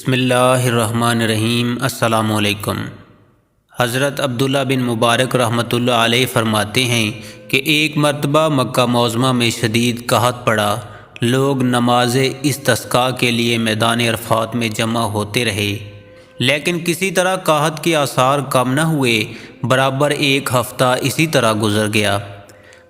بسم اللہ الرحمن الرحیم۔ السلام علیکم۔ حضرت عبداللہ بن مبارک رحمۃ اللہ علیہ فرماتے ہیں کہ ایک مرتبہ مکہ معظمہ میں شدید قحط پڑا۔ لوگ نماز استسقاء کے لیے میدان عرفات میں جمع ہوتے رہے، لیکن کسی طرح قحط کے آثار کم نہ ہوئے۔ برابر ایک ہفتہ اسی طرح گزر گیا۔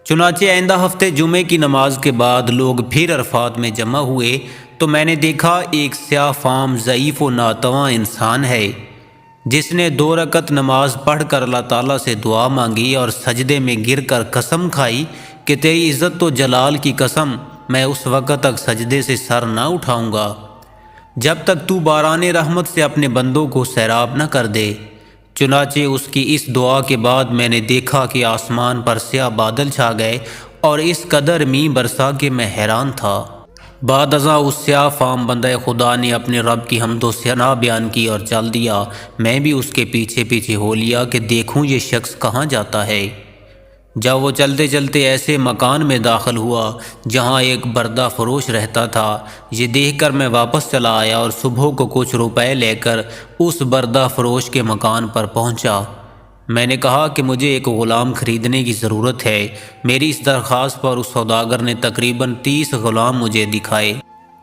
چنانچہ آئندہ ہفتے جمعے کی نماز کے بعد لوگ پھر عرفات میں جمع ہوئے تو میں نے دیکھا ایک سیاہ فام ضعیف و ناتواں انسان ہے، جس نے 2 رکعت نماز پڑھ کر اللہ تعالیٰ سے دعا مانگی اور سجدے میں گر کر قسم کھائی کہ تیری عزت و جلال کی قسم، میں اس وقت تک سجدے سے سر نہ اٹھاؤں گا جب تک تو باران رحمت سے اپنے بندوں کو سیراب نہ کر دے۔ چنانچہ اس کی اس دعا کے بعد میں نے دیکھا کہ آسمان پر سیاہ بادل چھا گئے اور اس قدر میਂਹ برسا کہ میں حیران تھا۔ بعد ازاں اس سیاہ فام بندہ خدا نے اپنے رب کی حمد و ثنا بیان کی اور چل دیا۔ میں بھی اس کے پیچھے پیچھے ہو لیا کہ دیکھوں یہ شخص کہاں جاتا ہے۔ جب وہ چلتے چلتے ایسے مکان میں داخل ہوا جہاں ایک بردہ فروش رہتا تھا، یہ دیکھ کر میں واپس چلا آیا اور صبح کو کچھ روپے لے کر اس بردہ فروش کے مکان پر پہنچا۔ میں نے کہا کہ مجھے ایک غلام خریدنے کی ضرورت ہے۔ میری اس درخواست پر اس سوداگر نے تقریباً 30 غلام مجھے دکھائے۔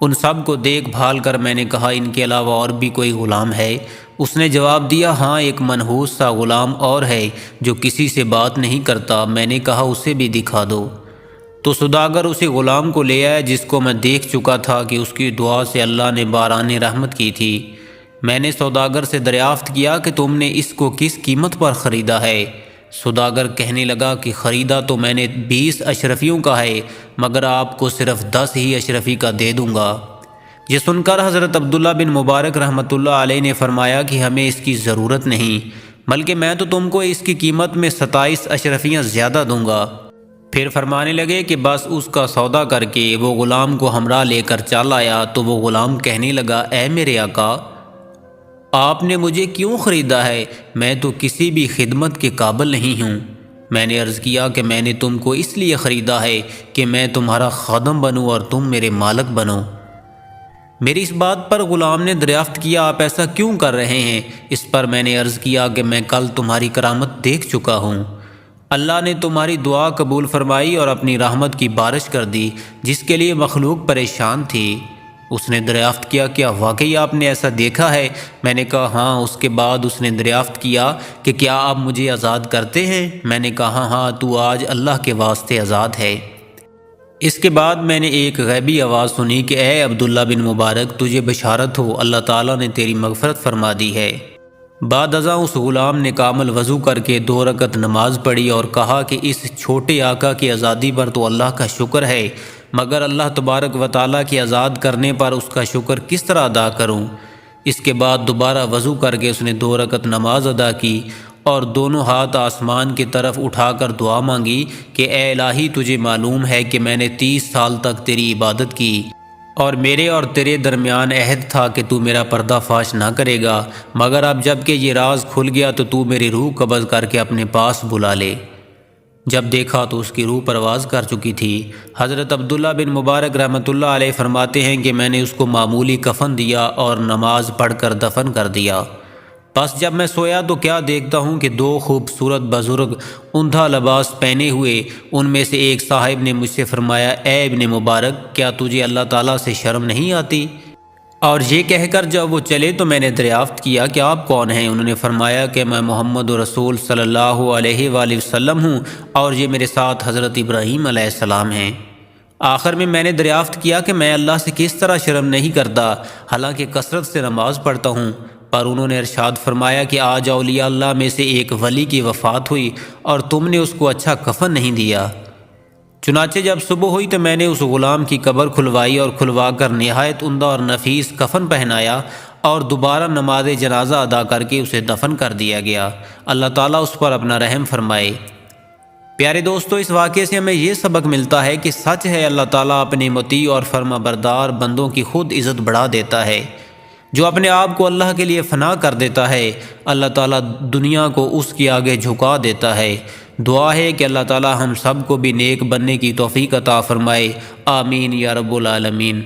ان سب کو دیکھ بھال کر میں نے کہا ان کے علاوہ اور بھی کوئی غلام ہے؟ اس نے جواب دیا ہاں، ایک منحوس سا غلام اور ہے جو کسی سے بات نہیں کرتا۔ میں نے کہا اسے بھی دکھا دو۔ تو سوداگر اسی غلام کو لے آیا جس کو میں دیکھ چکا تھا کہ اس کی دعا سے اللہ نے باران رحمت کی تھی۔ میں نے سوداگر سے دریافت کیا کہ تم نے اس کو کس قیمت پر خریدا ہے؟ سوداگر کہنے لگا کہ خریدا تو میں نے 20 اشرفیوں کا ہے، مگر آپ کو صرف 10 ہی اشرفی کا دے دوں گا۔ یہ سن کر حضرت عبداللہ بن مبارک رحمۃ اللہ علیہ نے فرمایا کہ ہمیں اس کی ضرورت نہیں، بلکہ میں تو تم کو اس کی قیمت میں 27 اشرفیاں زیادہ دوں گا۔ پھر فرمانے لگے کہ بس اس کا سودا کر کے وہ غلام کو ہمراہ لے کر چل آیا۔ تو وہ غلام کہنے لگا اے میرے آقا، آپ نے مجھے کیوں خریدا ہے؟ میں تو کسی بھی خدمت کے قابل نہیں ہوں۔ میں نے عرض کیا کہ میں نے تم کو اس لیے خریدا ہے کہ میں تمہارا خادم بنوں اور تم میرے مالک بنو۔ میری اس بات پر غلام نے دریافت کیا آپ ایسا کیوں کر رہے ہیں؟ اس پر میں نے عرض کیا کہ میں کل تمہاری کرامت دیکھ چکا ہوں۔ اللہ نے تمہاری دعا قبول فرمائی اور اپنی رحمت کی بارش کر دی جس کے لیے مخلوق پریشان تھی۔ اس نے دریافت کیا کیا واقعی آپ نے ایسا دیکھا ہے؟ میں نے کہا ہاں۔ اس کے بعد اس نے دریافت کیا کہ کیا آپ مجھے آزاد کرتے ہیں؟ میں نے کہا ہاں، تو آج اللہ کے واسطے آزاد ہے۔ اس کے بعد میں نے ایک غیبی آواز سنی کہ اے عبداللہ بن مبارک، تجھے بشارت ہو، اللہ تعالیٰ نے تیری مغفرت فرما دی ہے۔ بعد ازاں اس غلام نے کامل وضو کر کے 2 رکعت نماز پڑھی اور کہا کہ اس چھوٹے آقا کی آزادی پر تو اللہ کا شکر ہے، مگر اللہ تبارک و تعالیٰ کی آزاد کرنے پر اس کا شکر کس طرح ادا کروں؟ اس کے بعد دوبارہ وضو کر کے اس نے 2 رکعت نماز ادا کی اور دونوں ہاتھ آسمان کی طرف اٹھا کر دعا مانگی کہ اے الہی، تجھے معلوم ہے کہ میں نے 30 سال تک تیری عبادت کی اور میرے اور تیرے درمیان عہد تھا کہ تو میرا پردہ فاش نہ کرے گا، مگر اب جب کہ یہ راز کھل گیا تو میری روح قبض کر کے اپنے پاس بلا لے۔ جب دیکھا تو اس کی روح پرواز کر چکی تھی۔ حضرت عبداللہ بن مبارک رحمۃ اللہ علیہ فرماتے ہیں کہ میں نے اس کو معمولی کفن دیا اور نماز پڑھ کر دفن کر دیا۔ بس جب میں سویا تو کیا دیکھتا ہوں کہ 2 خوبصورت بزرگ اندھا لباس پہنے ہوئے، ان میں سے ایک صاحب نے مجھ سے فرمایا اے ابن مبارک، کیا تجھے اللہ تعالیٰ سے شرم نہیں آتی؟ اور یہ کہہ کر جب وہ چلے تو میں نے دریافت کیا کہ آپ کون ہیں؟ انہوں نے فرمایا کہ میں محمد رسول صلی اللہ علیہ وآلہ وسلم ہوں اور یہ میرے ساتھ حضرت ابراہیم علیہ السلام ہیں۔ آخر میں نے دریافت کیا کہ میں اللہ سے کس طرح شرم نہیں کرتا حالانکہ کثرت سے نماز پڑھتا ہوں؟ پر انہوں نے ارشاد فرمایا کہ آج اولیاء اللہ میں سے ایک ولی کی وفات ہوئی اور تم نے اس کو اچھا کفن نہیں دیا۔ چنانچہ جب صبح ہوئی تو میں نے اس غلام کی قبر کھلوائی اور کھلوا کر نہایت عمدہ اور نفیس کفن پہنایا اور دوبارہ نماز جنازہ ادا کر کے اسے دفن کر دیا گیا۔ اللہ تعالیٰ اس پر اپنا رحم فرمائے۔ پیارے دوستو، اس واقعے سے ہمیں یہ سبق ملتا ہے کہ سچ ہے اللہ تعالیٰ اپنے مطیع اور فرما بردار بندوں کی خود عزت بڑھا دیتا ہے۔ جو اپنے آپ کو اللہ کے لیے فنا کر دیتا ہے، اللہ تعالیٰ دنیا کو اس کے آگے جھکا دیتا ہے۔ دعا ہے کہ اللہ تعالیٰ ہم سب کو بھی نیک بننے کی توفیق عطا فرمائے۔ آمین یا رب العالمین۔